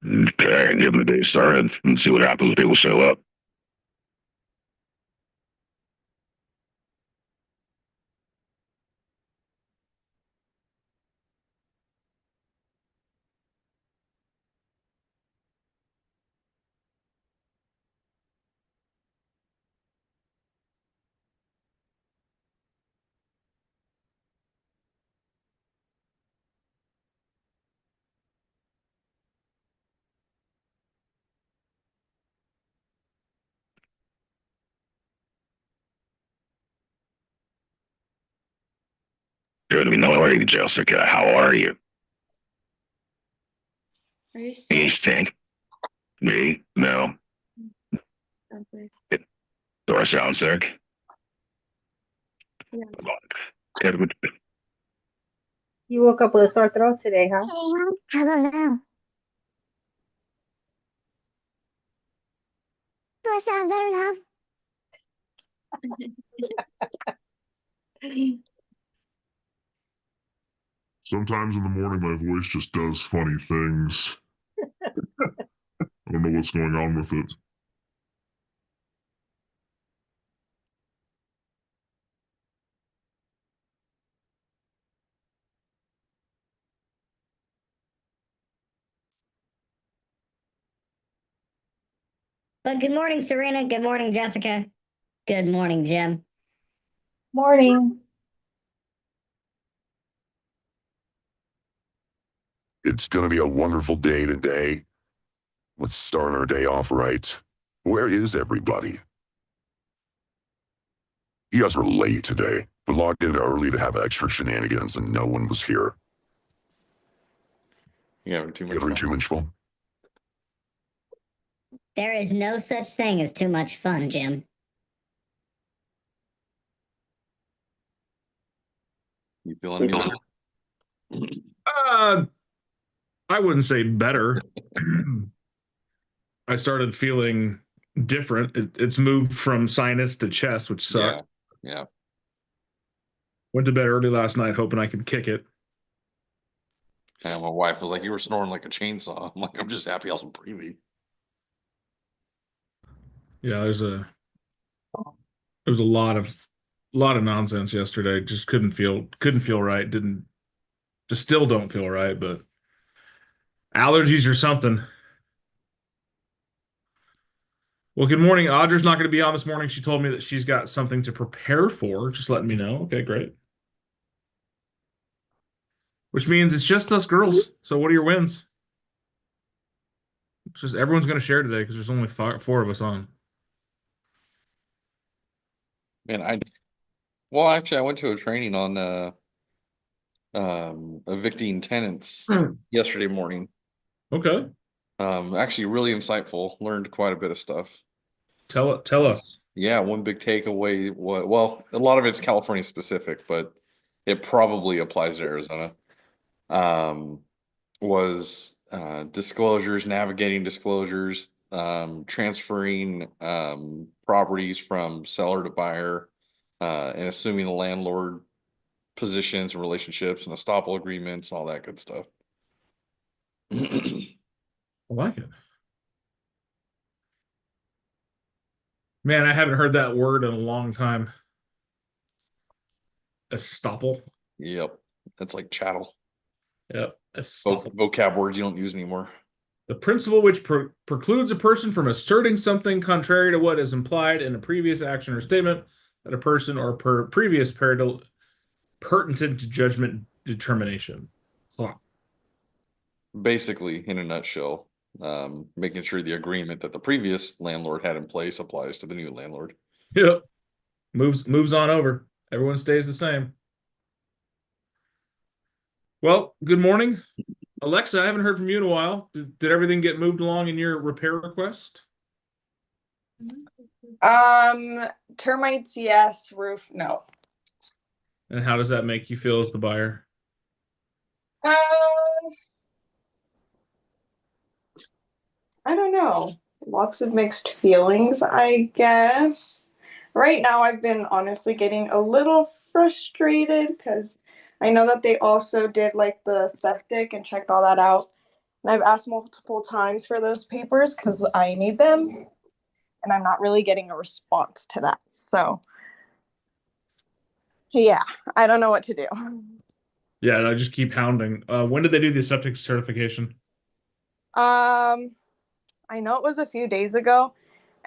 Okay, and get the day started and see what happens if people show up. Good to be knowing, Jessica. How are you? Are you You sick? think? Me? No. Okay. Do I sound sick? Yeah. Edward, You woke up with a sore throat today, huh? I don't know. Do I sound better now? Sometimes in the morning, my voice just does funny things. I don't know what's going on with it. But good morning, Serena. Good morning, Jessica. Good morning, Jim. Morning. It's going to be a wonderful day today. Let's start our day off right. Where is everybody? You guys were late today. We logged in early to have extra shenanigans and no one was here. You're having too You much having fun. too much fun? There is no such thing as too much fun, Jim. You feeling any better? I wouldn't say better. I started feeling different. It's moved from sinus to chest, which sucks. Yeah. Went to bed early last night hoping I could kick it. And my wife was like, "You were snoring like a chainsaw." I'm like, "I'm just happy I was breathing." Yeah, there was a lot of nonsense yesterday. Just couldn't feel right. Just still don't feel right, but allergies or something. Well, good morning. Audra's not going to be on this morning. She told me that she's got something to prepare for. Just letting me know. Okay, great. Which means it's just us girls. So what are your wins? It's just everyone's going to share today because there's only four of us on. Man, actually I went to a training on evicting tenants yesterday morning. Okay. Actually really insightful. Learned quite a bit of stuff. Tell us. Yeah, one big takeaway well, a lot of it's California specific, but it probably applies to Arizona. Was disclosures, navigating disclosures, transferring properties from seller to buyer, and assuming the landlord positions and relationships and estoppel agreements and all that good stuff. I like it. Man, I haven't heard that word in a long time. Estoppel. Yep. That's like chattel. Yep. Estoppel. Vocab words you don't use anymore. The principle which precludes a person from asserting something contrary to what is implied in a previous action or statement that a person or previous pertinent to judgment determination. Huh. Basically, in a nutshell, making sure the agreement that the previous landlord had in place applies to the new landlord. Yep. Moves on over. Everyone stays the same. Well, good morning. Alexa, I haven't heard from you in a while. Did everything get moved along in your repair request? Termites, yes. Roof, no. And how does that make you feel as the buyer? I don't know. Lots of mixed feelings, I guess. Right now, I've been honestly getting a little frustrated because I know that they also did like the septic and checked all that out. And I've asked multiple times for those papers because I need them. And I'm not really getting a response to that. So, yeah, I don't know what to do. Yeah, and I just keep hounding. When did they do the septic certification? I know it was a few days ago.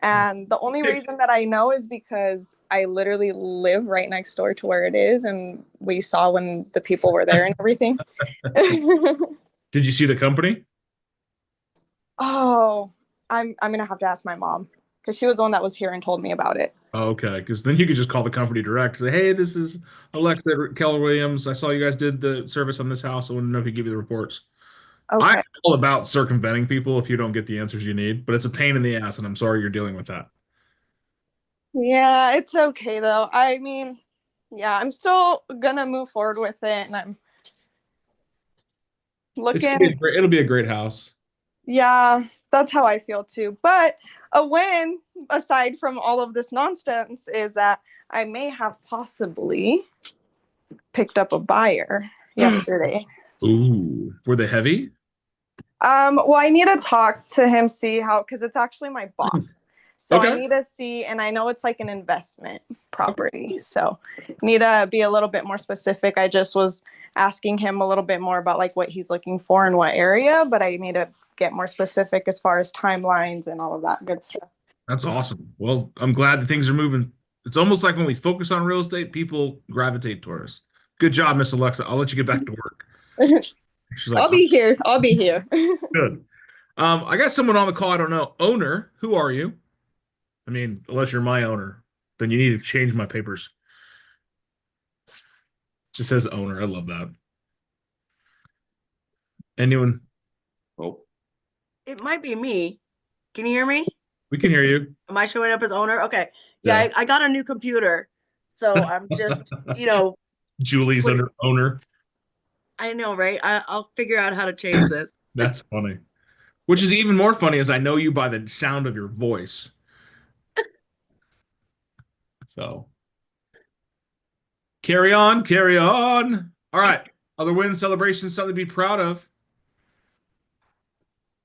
And the only reason that I know is because I literally live right next door to where it is. And we saw when the people were there and everything. Did you see the company? Oh, I'm gonna have to ask my mom because she was the one that was here and told me about it. Oh, okay, because then you could just call the company direct. Say, hey, this is Alexa Keller Williams. I saw you guys did the service on this house. I want to know if you give you the reports. Okay. I'm all about circumventing people if you don't get the answers you need, but it's a pain in the ass, and I'm sorry you're dealing with that. Yeah, it's okay though. I mean, yeah, I'm still gonna move forward with it, and I'm It'll be a great house. Yeah, that's how I feel too. But a win, aside from all of this nonsense, is that I may have possibly picked up a buyer yesterday. Ooh, were they heavy? Well, I need to talk to him, see how, because it's actually my boss. So Okay. I need to see, and I know it's like an investment property. So need to be a little bit more specific. I just was asking him a little bit more about like what he's looking for in what area, but I need to get more specific as far as timelines and all of that good stuff. That's awesome. Well, I'm glad that things are moving. It's almost like when we focus on real estate, people gravitate toward us. Good job, Miss Alexa. I'll let you get back to work. She's like, I'll be here. I'll be here. good. I got someone on the call. I don't know. Owner, who are you? I mean, unless you're my owner, then you need to change my papers. Just says owner. I love that. Anyone? Oh, It might be me. Can you hear me? We can hear you. Am I showing up as owner? Okay. Yeah, Yeah. I got a new computer. So I'm just, Julie's What- under owner. I know, right? I'll figure out how to change this. That's funny. Which is even more funny as I know you by the sound of your voice. So carry on, carry on. All right. Other wins, celebrations, something to be proud of.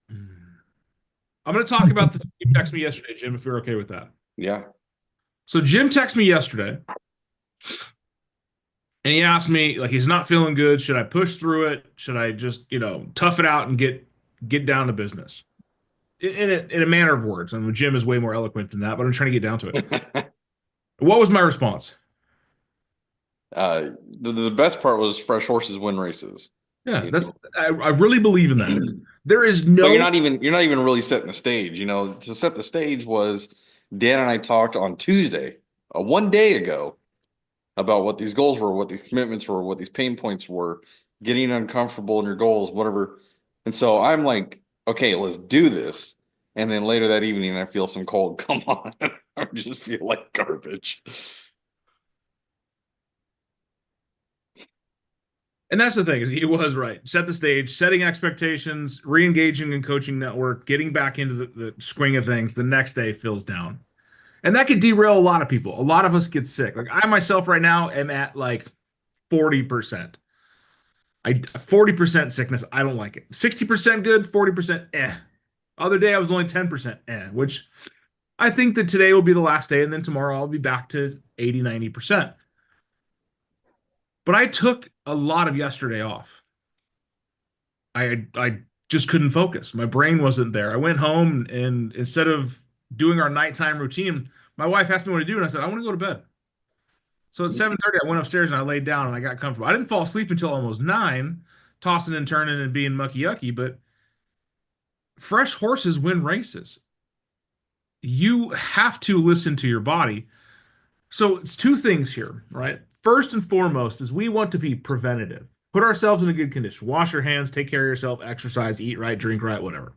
I'm going to talk about the thing you texted me yesterday, Jim, if you're okay with that. yeah. So Jim texted me yesterday, and he asked me, like, he's not feeling good. Should I push through it? Should I just, tough it out and get down to business? In a manner of words. And Jim is way more eloquent than that, but I'm trying to get down to it. What was my response? The best part was fresh horses win races. Yeah, I really believe in that. There is no. But you're not even really setting the stage. To set the stage was Dan and I talked on Tuesday, one day ago, about what these goals were, what these commitments were, what these pain points were, getting uncomfortable in your goals, whatever. And so I'm like, okay, let's do this. And then later that evening, I feel some cold come on. I just feel like garbage. And that's the thing, is he was right. Set the stage, setting expectations, re-engaging in coaching network, getting back into the swing of things. The next day feels down. And that could derail a lot of people. A lot of us get sick. Like I myself right now am at like 40%. 40% sickness. I don't like it. 60% good, 40% eh. Other day I was only 10% eh, which I think that today will be the last day, and then tomorrow I'll be back to 80, 90%. But I took a lot of yesterday off. I just couldn't focus. My brain wasn't there. I went home, and instead of doing our nighttime routine, my wife asked me what to do, and I said, I want to go to bed. So at 7:30, I went upstairs and I laid down and I got comfortable. I didn't fall asleep until almost 9, tossing and turning and being mucky yucky, but fresh horses win races. You have to listen to your body. So it's two things here, right? First and foremost is we want to be preventative. Put ourselves in a good condition. Wash your hands, take care of yourself, exercise, eat right, drink right, whatever.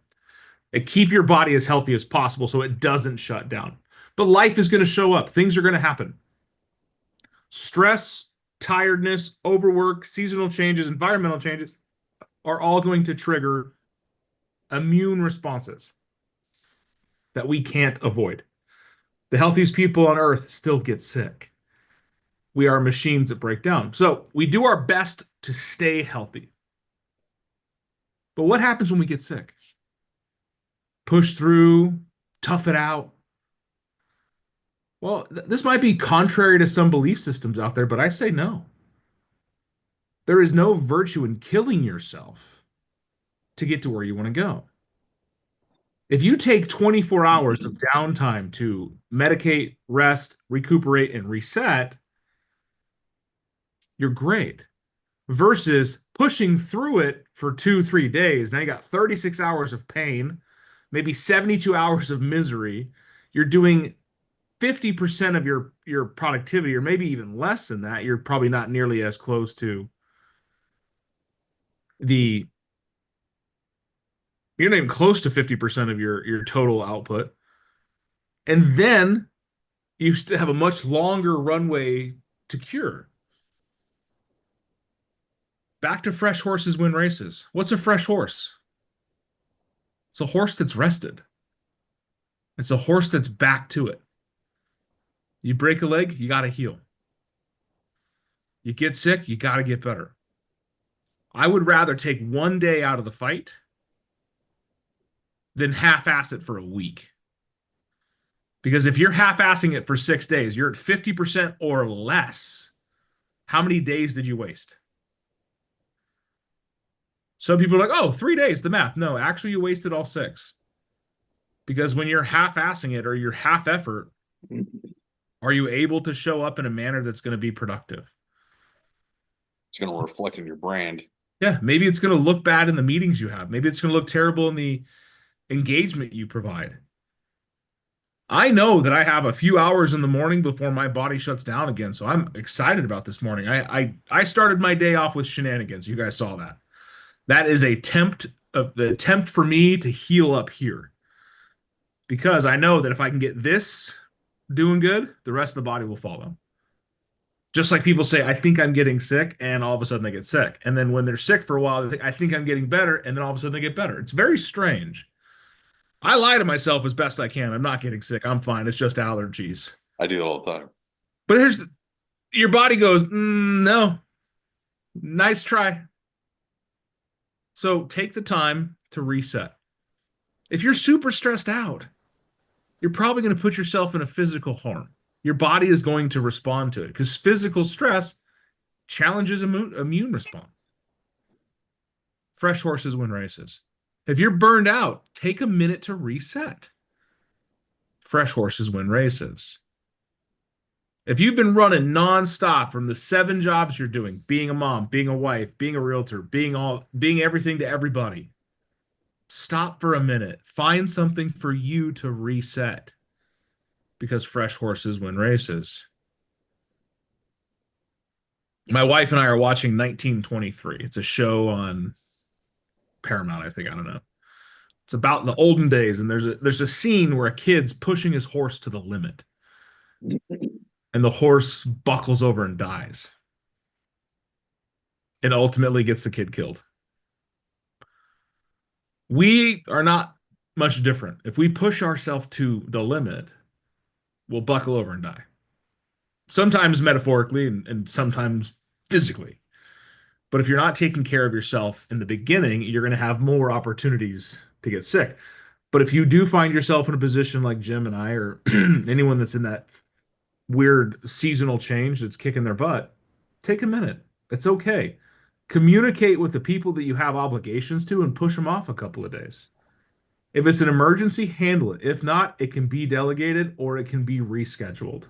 And keep your body as healthy as possible so it doesn't shut down. But life is going to show up. Things are going to happen. Stress, tiredness, overwork, seasonal changes, environmental changes are all going to trigger immune responses that we can't avoid. The healthiest people on earth still get sick. We are machines that break down. So we do our best to stay healthy. But what happens when we get sick? Push through, tough it out. Well, this might be contrary to some belief systems out there, but I say no. There is no virtue in killing yourself to get to where you want to go. If you take 24 hours of downtime to medicate, rest, recuperate, and reset, you're great. Versus pushing through it for 2-3 days. Now you got 36 hours of pain, maybe 72 hours of misery. You're doing 50% of your productivity, or maybe even less than that. You're probably not nearly as close to you're not even close to 50% of your total output. And then you still have a much longer runway to cure. Back to fresh horses win races. What's a fresh horse? It's a horse that's rested. It's a horse that's back to it. You break a leg, you got to heal. You get sick, you got to get better. I would rather take 1 day out of the fight than half-ass it for a week. Because if you're half-assing it for 6 days, you're at 50% or less. How many days did you waste? Some people are like, oh, 3 days, the math. No, actually, you wasted all 6. Because when you're half-assing it or you're half effort, are you able to show up in a manner that's going to be productive? It's going to reflect in your brand. Yeah, maybe it's going to look bad in the meetings you have. Maybe it's going to look terrible in the engagement you provide. I know that I have a few hours in the morning before my body shuts down again, so I'm excited about this morning. I started my day off with shenanigans. You guys saw that. That is the attempt for me to heal up here. Because I know that if I can get this doing good, the rest of the body will follow. Just like people say, I think I'm getting sick, and all of a sudden they get sick. And then when they're sick for a while, they think, I think I'm getting better, and then all of a sudden they get better. It's very strange. I lie to myself as best I can. I'm not getting sick. I'm fine. It's just allergies. I do that all the time. But your body goes, no. Nice try. So take the time to reset. If you're super stressed out, you're probably going to put yourself in a physical harm. Your body is going to respond to it because physical stress challenges immune response. Fresh horses win races. If you're burned out, take a minute to reset. Fresh horses win races. If you've been running nonstop from the 7 jobs you're doing, being a mom, being a wife, being a realtor, being everything to everybody, stop for a minute. Find something for you to reset. Because fresh horses win races. My wife and I are watching 1923. It's a show on Paramount, I think. I don't know. It's about the olden days, and there's a scene where a kid's pushing his horse to the limit. And the horse buckles over and dies. And ultimately gets the kid killed. We are not much different. If we push ourselves to the limit, we'll buckle over and die. Sometimes metaphorically and sometimes physically. But if you're not taking care of yourself in the beginning, you're going to have more opportunities to get sick. But if you do find yourself in a position like Jim and I, or anyone that's in that weird seasonal change that's kicking their butt, take a minute. It's okay. Communicate with the people that you have obligations to and push them off a couple of days. If it's an emergency, handle it. If not, it can be delegated or it can be rescheduled.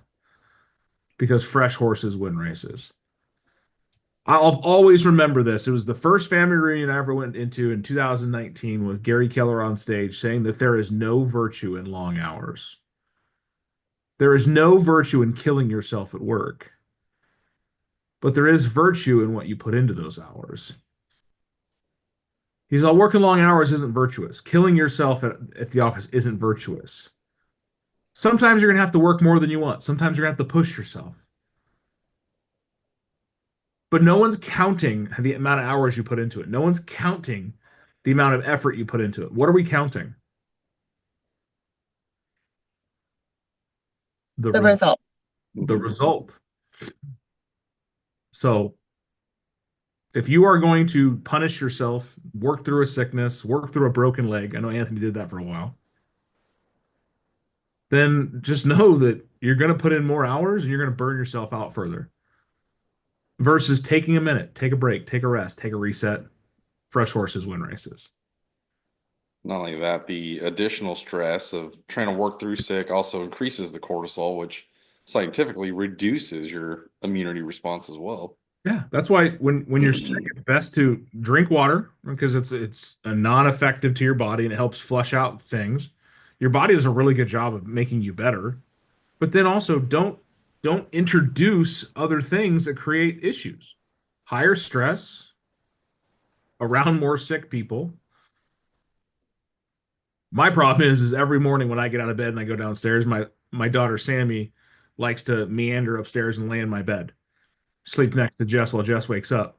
Because fresh horses win races. I'll always remember this. It was the first family reunion I ever went into in 2019 with Gary Keller on stage saying that there is no virtue in long hours. There is no virtue in killing yourself at work. But there is virtue in what you put into those hours. He's all, working long hours isn't virtuous. Killing yourself at the office isn't virtuous. Sometimes you're going to have to work more than you want. Sometimes you're going to have to push yourself. But no one's counting the amount of hours you put into it. No one's counting the amount of effort you put into it. What are we counting? The result. The result. So If you are going to punish yourself, work through a sickness, work through a broken leg, I know Anthony did that for a while, then just know that you're going to put in more hours and you're going to burn yourself out further. Versus taking a minute, take a break, take a rest, take a reset. Fresh horses win races. Not only that, the additional stress of trying to work through sick also increases the cortisol, which scientifically reduces your immunity response as well. Yeah, that's why when you're sick, it's best to drink water because it's a non-effective to your body and it helps flush out things. Your body does a really good job of making you better, but then also don't introduce other things that create issues. Higher stress around more sick people. My problem is every morning when I get out of bed and I go downstairs, my daughter Sammy likes to meander upstairs and lay in my bed, sleep next to Jess while Jess wakes up.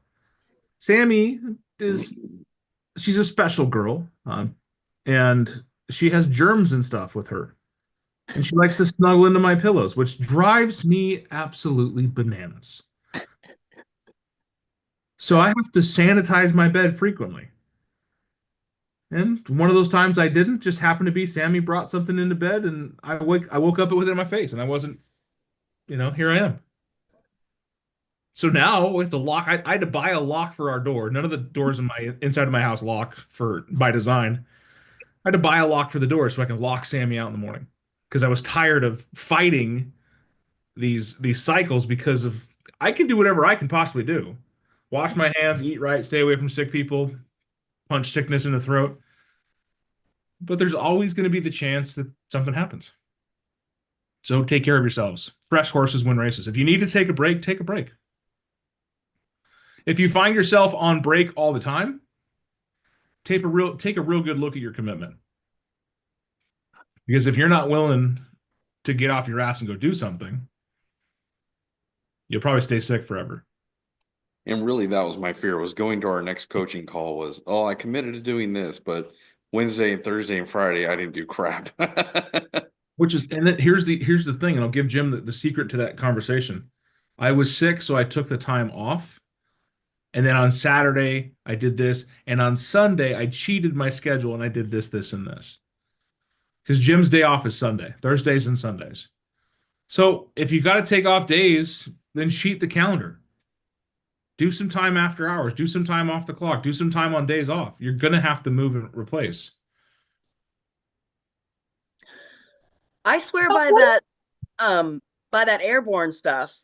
Sammy she's a special girl, and she has germs and stuff with her. And she likes to snuggle into my pillows, which drives me absolutely bananas. So I have to sanitize my bed frequently. And one of those times I didn't, just happened to be Sammy brought something into bed and I woke up with it in my face and I wasn't, here I am. So now with the lock, I had to buy a lock for our door. None of the doors inside of my house lock by design. I had to buy a lock for the door so I can lock Sammy out in the morning because I was tired of fighting these cycles because of I can do whatever I can possibly do. Wash my hands, eat right, stay away from sick people, punch sickness in the throat. But there's always going to be the chance that something happens. So take care of yourselves. Fresh horses win races. If you need to take a break, take a break. If you find yourself on break all the time, take a real good look at your commitment. Because if you're not willing to get off your ass and go do something, you'll probably stay sick forever. And really, that was my fear, was going to our next coaching call was, I committed to doing this, but Wednesday and Thursday and Friday, I didn't do crap. Here's the thing, and I'll give Jim the secret to that conversation. I was sick, so I took the time off. And then on Saturday, I did this. And on Sunday, I cheated my schedule and I did this, and this. Because Jim's day off is Sunday, Thursdays and Sundays. So if you got to take off days, then cheat the calendar. Do some time after hours. Do some time off the clock. Do some time on days off. You're going to have to move and replace. I swear by that airborne stuff.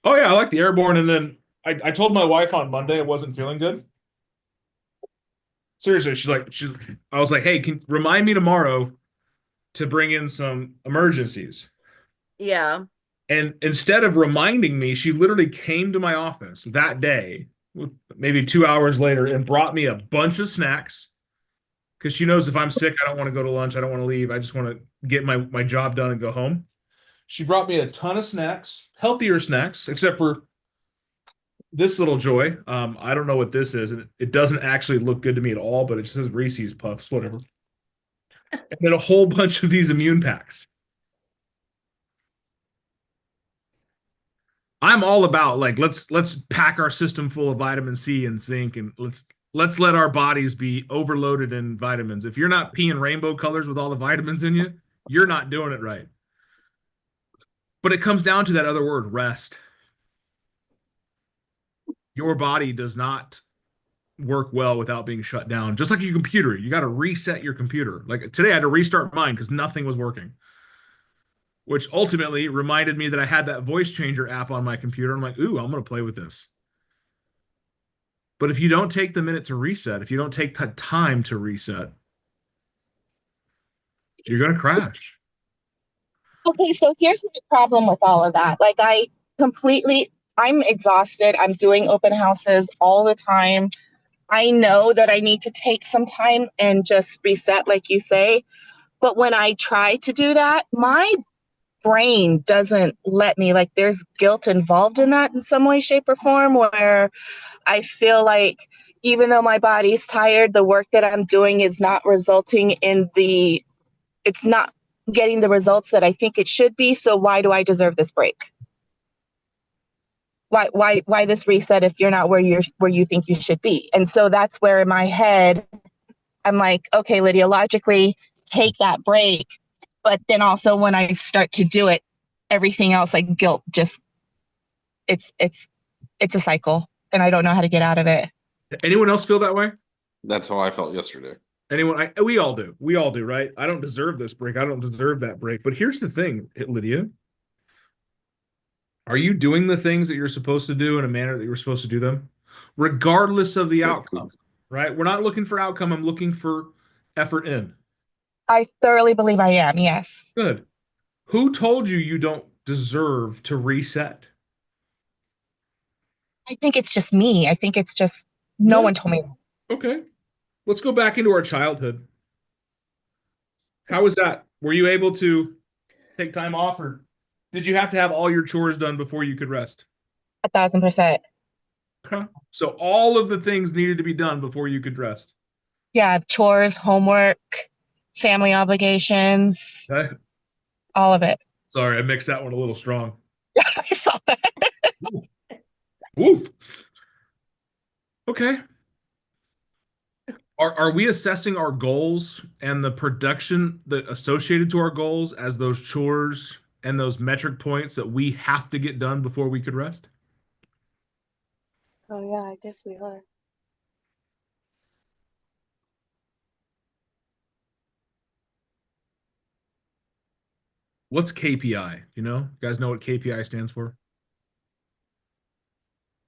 Oh, yeah, I like the airborne. And then I told my wife on Monday I wasn't feeling good. Seriously, I was like, hey, remind me tomorrow to bring in some emergencies. Yeah. And instead of reminding me, she literally came to my office that day, maybe 2 hours later, and brought me a bunch of snacks. Because she knows if I'm sick, I don't want to go to lunch. I don't want to leave. I just want to get my job done and go home. She brought me a ton of snacks, healthier snacks, except for this little joy. I don't know what this is. And it doesn't actually look good to me at all, but it says Reese's Puffs, whatever. And then a whole bunch of these immune packs. I'm all about let's pack our system full of vitamin C and zinc, and let's let our bodies be overloaded in vitamins. If you're not peeing rainbow colors with all the vitamins in you, you're not doing it right. But it comes down to that other word, rest. Your body does not work well without being shut down. Just like your computer, you got to reset your computer. Like today I had to restart mine because nothing was working. Which ultimately reminded me that I had that voice changer app on my computer. I'm like, ooh, I'm going to play with this. But if you don't take the minute to reset, if you don't take the time to reset, you're going to crash. Okay, so here's the problem with all of that. I'm exhausted. I'm doing open houses all the time. I know that I need to take some time and just reset, like you say. But when I try to do that, my brain doesn't let me. Like, there's guilt involved in that in some way, shape, or form, where I feel like even though my body's tired, the work that I'm doing is not resulting in it's not getting the results that I think it should be. So why do I deserve this break? why this reset if you're not where you think you should be? And so that's where in my head, I'm like, okay, Lydia, logically take that break. But then also when I start to do it, everything else like guilt just it's a cycle and I don't know how to get out of it. Anyone else feel that way? That's how I felt yesterday. Anyone? We all do. We all do, right? I don't deserve this break. I don't deserve that break. But here's the thing, Lydia. Are you doing the things that you're supposed to do in a manner that you're supposed to do them? Regardless of the outcome, right? We're not looking for outcome. I'm looking for effort in. I thoroughly believe I am, yes. Good. Who told you you don't deserve to reset? I think it's just me. I think it's just no one told me. Okay. Let's go back into our childhood. How was that? Were you able to take time off, or did you have to have all your chores done before you could rest? 1,000%. Okay. So all of the things needed to be done before you could rest. Yeah, chores, homework, family obligations, Okay. all of it. Sorry, I mixed that one a little strong. Yeah, I saw that. Woof. Okay. Are we assessing our goals and the production that associated to our goals as those chores and those metric points that we have to get done before we could rest? Oh yeah, I guess we are. What's KPI? You know, you guys know what KPI stands for?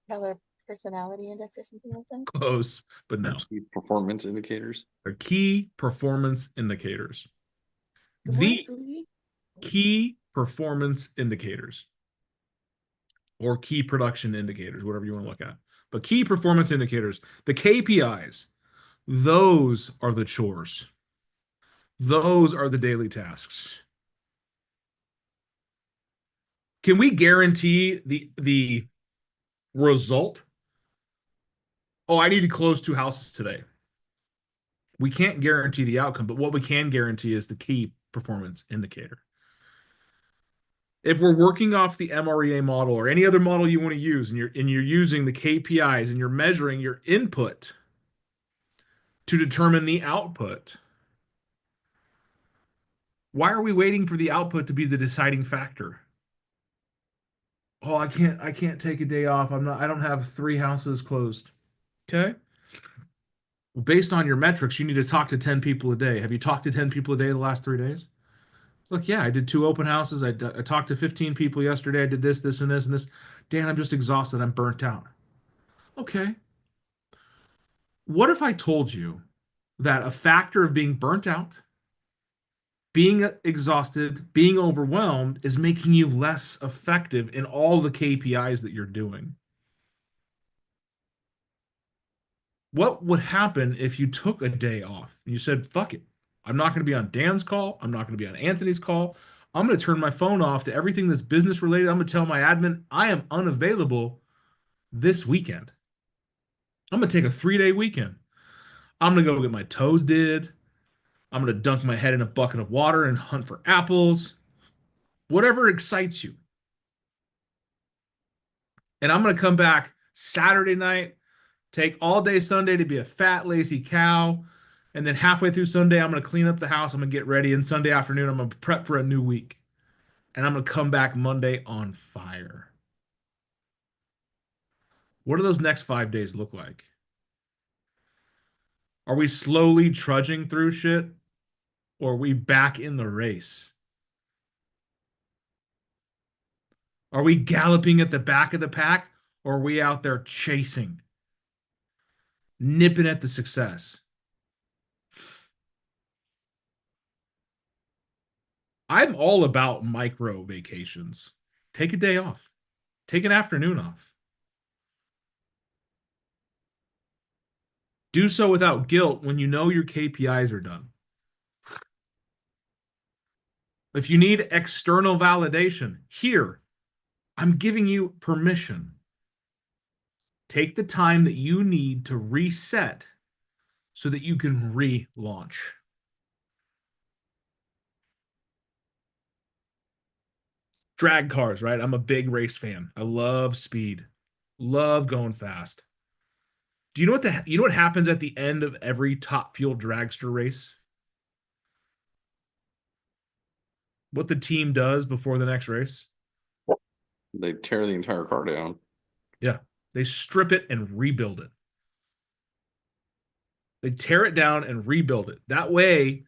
Keller personality index or something like that. Close, but no. Key performance indicators. They're key performance indicators. The key performance indicators or key production indicators, whatever you want to look at. But key performance indicators, the KPIs, those are the chores. Those are the daily tasks. Can we guarantee the result? Oh, I need to close 2 houses today. We can't guarantee the outcome, but what we can guarantee is the key performance indicator. If we're working off the MREA model or any other model you want to use, and you're using the KPIs and you're measuring your input to determine the output, why are we waiting for the output to be the deciding factor? Oh, I can't take a day off. I don't have 3 houses closed. Okay. Well, based on your metrics, you need to talk to 10 people a day. Have you talked to 10 people a day the last 3 days? Look, yeah, I did 2 open houses. I talked to 15 people yesterday. I did this, this, and this, and this. Dan, I'm just exhausted. I'm burnt out. Okay. What if I told you that a factor of being burnt out, being exhausted, being overwhelmed is making you less effective in all the KPIs that you're doing? What would happen if you took a day off and you said, fuck it. I'm not going to be on Dan's call. I'm not going to be on Anthony's call. I'm going to turn my phone off to everything that's business related. I'm going to tell my admin I am unavailable this weekend. I'm going to take a 3-day weekend. I'm going to go get my toes did. I'm going to dunk my head in a bucket of water and hunt for apples. Whatever excites you. And I'm going to come back Saturday night, take all day Sunday to be a fat, lazy cow. And then halfway through Sunday, I'm going to clean up the house. I'm going to get ready. And Sunday afternoon, I'm going to prep for a new week. And I'm going to come back Monday on fire. What do those next 5 days look like? Are we slowly trudging through shit? Or are we back in the race? Are we galloping at the back of the pack? Or are we out there chasing? Nipping at the success? I'm all about micro vacations. Take a day off. Take an afternoon off. Do so without guilt when you know your KPIs are done. If you need external validation, here, I'm giving you permission. Take the time that you need to reset so that you can relaunch. drag cars, right? I'm a big race fan. I love speed. Love going fast. Do you know what happens at the end of every Top Fuel dragster race? What the team does before the next race? They tear the entire car down. Yeah. They strip it and rebuild it. They tear it down and rebuild it. That way,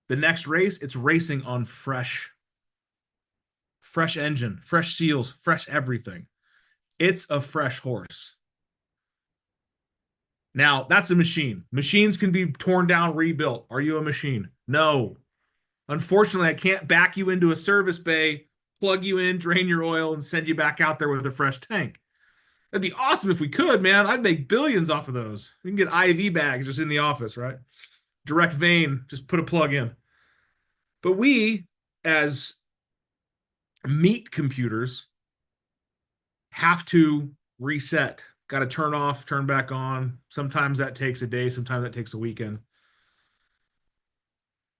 the next race, it's racing on fresh engine, fresh seals, fresh everything. It's a fresh horse. Now, that's a machine. Machines can be torn down, rebuilt. Are you a machine? No. Unfortunately, I can't back you into a service bay, plug you in, drain your oil, and send you back out there with a fresh tank. That'd be awesome if we could, man. I'd make billions off of those. We can get IV bags just in the office, right? Direct vein, just put a plug in. But we, as meat computers, have to reset. Got to turn off, turn back on. Sometimes that takes a day, sometimes that takes a weekend.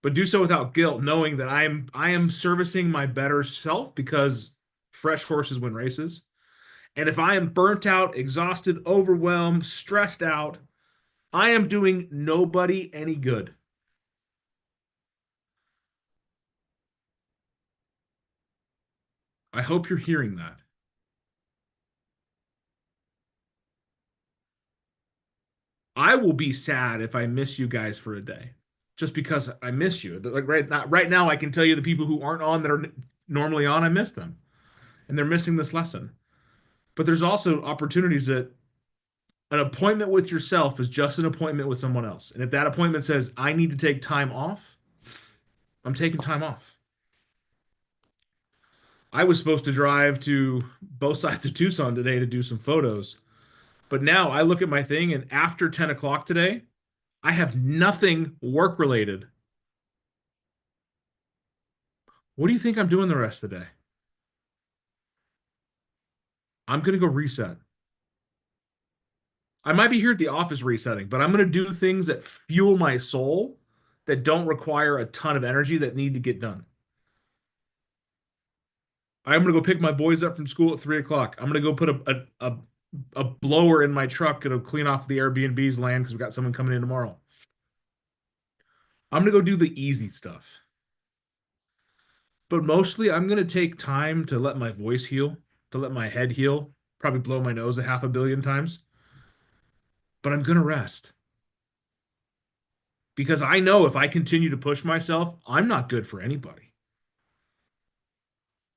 But do so without guilt, knowing that I am servicing my better self, because fresh horses win races. And if I am burnt out, exhausted, overwhelmed, stressed out, I am doing nobody any good. I hope you're hearing that. I will be sad if I miss you guys for a day, just because I miss you. Like right now, I can tell you the people who aren't on that are normally on, I miss them, and they're missing this lesson. But there's also opportunities that an appointment with yourself is just an appointment with someone else. And if that appointment says, I need to take time off, I'm taking time off. I was supposed to drive to both sides of Tucson today to do some photos. But now I look at my thing, and after 10 o'clock today, I have nothing work-related. What do you think I'm doing the rest of the day? I'm going to go reset. I might be here at the office resetting, but I'm going to do things that fuel my soul, that don't require a ton of energy, that need to get done. I'm going to go pick my boys up from school at 3 o'clock. I'm going to go put a blower in my truck to clean off the Airbnb's land because we've got someone coming in tomorrow. I'm going to go do the easy stuff. But mostly, I'm going to take time to let my voice heal, to let my head heal, probably blow my nose 500 million times. But I'm going to rest. Because I know if I continue to push myself, I'm not good for anybody.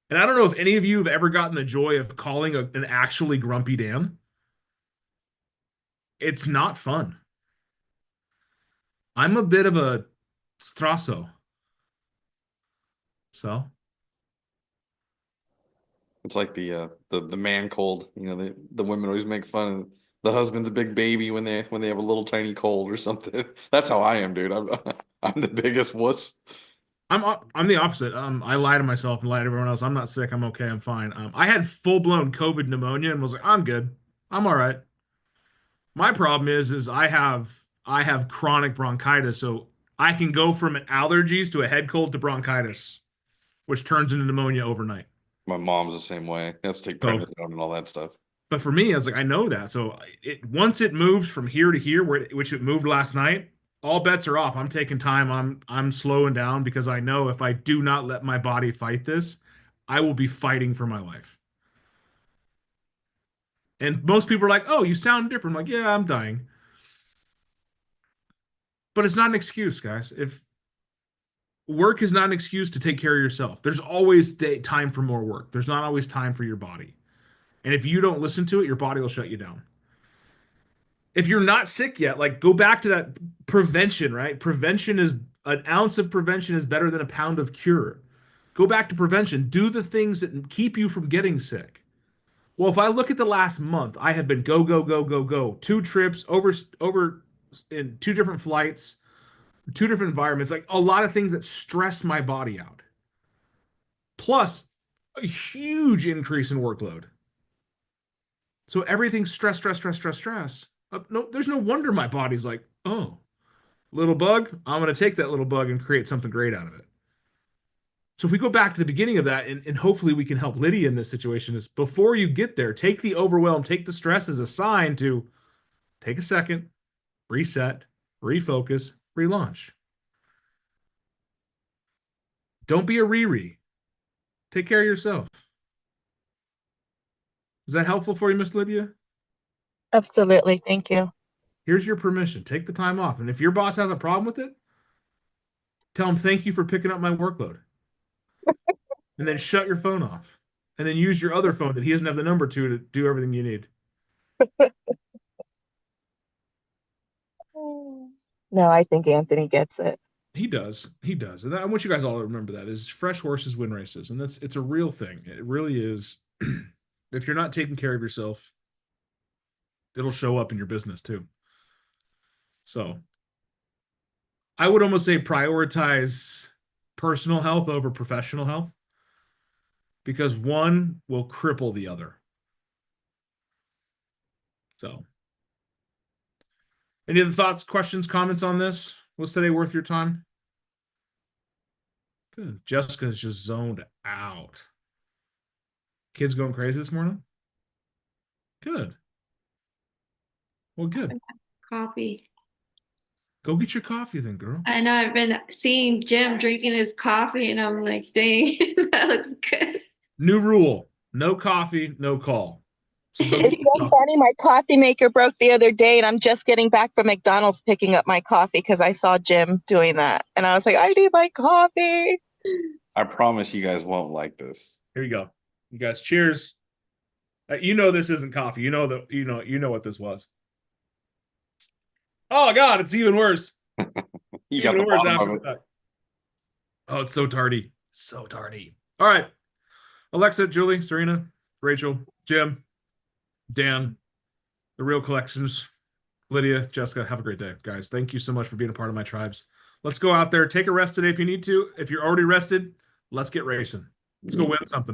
And I don't know if any of you have ever gotten the joy of calling an actually grumpy Dan. It's not fun. I'm a bit of a strasso. So It's like the man cold. You know, the women always make fun of the husband's a big baby when they have a little tiny cold or something. That's how I am, dude. I'm the biggest wuss. I'm the opposite. I lie to myself and lie to everyone else. I'm not sick. I'm okay. I'm fine. I had full-blown COVID pneumonia and was like, I'm good. I'm all right. My problem is I have chronic bronchitis, so I can go from allergies to a head cold to bronchitis, which turns into pneumonia overnight. My mom's the same way. It has to take prednisone and all that stuff. But for me, I was like, I know that. So once it moves from here to here, which it moved last night, all bets are off. I'm taking time. I'm slowing down because I know if I do not let my body fight this, I will be fighting for my life. And most people are like, oh, you sound different. I'm like, yeah, I'm dying. But it's not an excuse, guys. If work is not an excuse to take care of yourself, there's always time for more work. There's not always time for your body. And if you don't listen to it, your body will shut you down. If you're not sick yet, like go back to that prevention, right? Prevention is an ounce of prevention is better than a pound of cure. Go back to prevention. Do the things that keep you from getting sick. Well, if I look at the last month, I have been go, go, go, go, go. 2 trips over in 2 different flights, 2 different environments, like a lot of things that stress my body out. Plus a huge increase in workload. So everything's stress. No, there's no wonder my body's like, oh, little bug, I'm going to take that little bug and create something great out of it. So if we go back to the beginning of that, and hopefully we can help Lydia in this situation, is before you get there, take the overwhelm, take the stress as a sign to take a second, reset, refocus, relaunch. Don't be a Riri. Take care of yourself. Is that helpful for you, Miss Lydia? Absolutely. Thank you. Here's your permission. Take the time off. And if your boss has a problem with it, tell him thank you for picking up my workload. And then shut your phone off. And then use your other phone that he doesn't have the number to do everything you need. No, I think Anthony gets it. He does. He does. And I want you guys all to remember that is fresh horses win races. And it's a real thing. It really is. If you're not taking care of yourself, it'll show up in your business too. So I would almost say prioritize personal health over professional health, because one will cripple the other. So any other thoughts, questions, comments on this? Was today worth your time? Good. Jessica's just zoned out. Kids going crazy this morning? Good. Well, good. Coffee. Go get your coffee then, girl. I know I've been seeing Jim drinking his coffee and I'm like, dang, that looks good. New rule. No coffee, no call. So go It's get your so coffee. funny. My coffee maker broke the other day, and I'm just getting back from McDonald's picking up my coffee because I saw Jim doing that. And I was like, I need my coffee. I promise you guys won't like this. Here you go. You guys, cheers. You know this isn't coffee. You know that you know what this was. Oh God, it's even worse. You got Even the worse bottom after of it. that. Oh, it's so tardy. So tardy. All right. Alexa, Julie, Serena, Rachel, Jim, Dan, the Real Collections, Lydia, Jessica, have a great day, guys. Thank you so much for being a part of my tribes. Let's go out there. Take a rest today if you need to. If you're already rested, let's get racing. Let's go win something.